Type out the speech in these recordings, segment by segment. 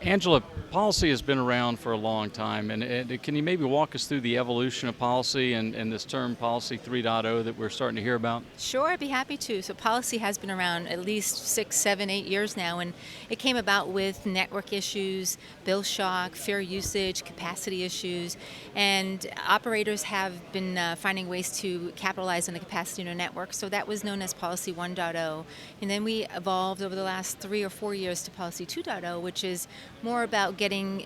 Angela, policy has been around for a long time, and can you maybe walk us through the evolution of policy and this term Policy 3.0 that we're starting to hear about? Sure, I'd be happy to. So policy has been around at least 6, 7, 8 years now, and it came about with network issues, bill shock, fair usage, capacity issues, and operators have been finding ways to capitalize on the capacity in a network. So that was known as Policy 1.0, and then we evolved over the last 3 or 4 years to Policy 2.0, which is more about getting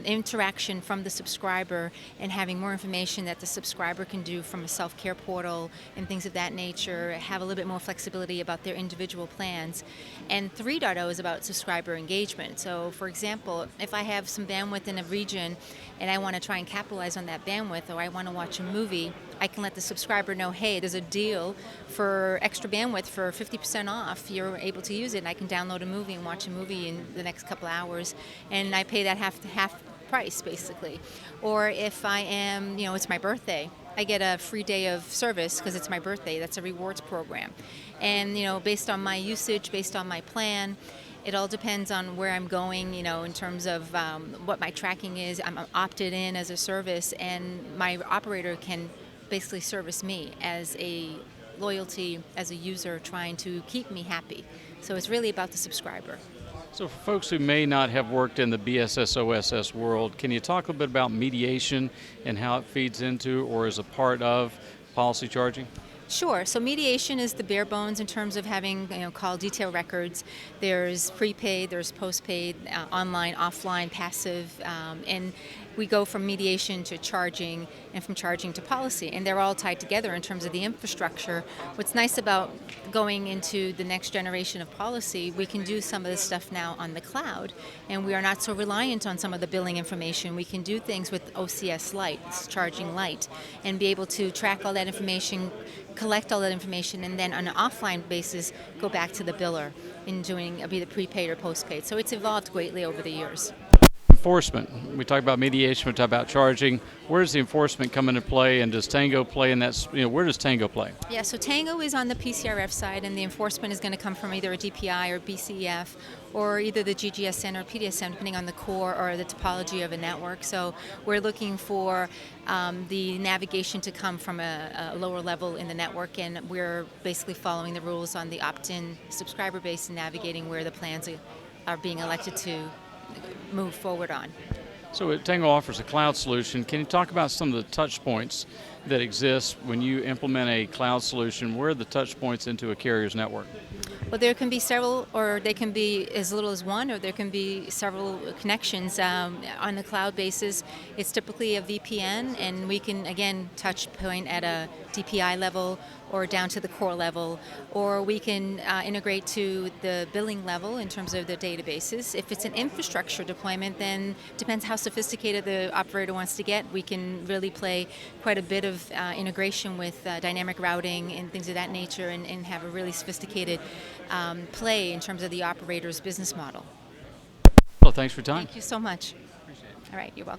interaction from the subscriber and having more information that the subscriber can do from a self-care portal and things of that nature, have a little bit more flexibility about their individual plans. And 3.0 is about subscriber engagement. So for example, if I have some bandwidth in a region and I want to try and capitalize on that bandwidth, or I want to watch a movie, I can let the subscriber know, hey, there's a deal for extra bandwidth for 50% off. You're able to use it, and I can download a movie and watch a movie in the next couple hours, and I pay that half price, basically. Or if I am, it's my birthday, I get a free day of service because it's my birthday. That's a rewards program. And, based on my usage, based on my plan, it all depends on where I'm going, in terms of what my tracking is. I'm opted in as a service, and my operator can basically service me as a loyalty, as a user trying to keep me happy. So it's really about the subscriber. So for folks who may not have worked in the BSS/OSS world, can you talk a little bit about mediation and how it feeds into or is a part of policy charging? Sure. So mediation is the bare bones in terms of having call detail records. There's prepaid, there's postpaid, online, offline, passive, and we go from mediation to charging and from charging to policy, and they're all tied together in terms of the infrastructure. What's nice about going into the next generation of policy, we can do some of this stuff now on the cloud, and we are not so reliant on some of the billing information. We can do things with OCS Lite, Charging Lite, and be able to track all that information, collect all that information, and then on an offline basis go back to the biller in doing be the prepaid or postpaid. So it's evolved greatly over the years. Enforcement. We talk about mediation, we talk about charging. Where does the enforcement come into play, and does Tango play in that? Where does Tango play? Yeah, so Tango is on the PCRF side, and the enforcement is going to come from either a DPI or BCEF, or either the GGSN or PDSN, depending on the core or the topology of a network. So we're looking for the navigation to come from a lower level in the network, and we're basically following the rules on the opt-in subscriber base and navigating where the plans are being elected to move forward on. So Tango offers a cloud solution. Can you talk about some of the touch points that exist when you implement a cloud solution? Where are the touch points into a carrier's network? Well, there can be several, or they can be as little as one, or there can be several connections. On the cloud basis, it's typically a VPN, and we can, again, touch point at a DPI level or down to the core level, or we can integrate to the billing level in terms of the databases. If it's an infrastructure deployment, then depends how sophisticated the operator wants to get. We can really play quite a bit of integration with dynamic routing and things of that nature, and have a really sophisticated play in terms of the operator's business model. Well, thanks for your time. Thank you so much. Appreciate it. All right, you're welcome.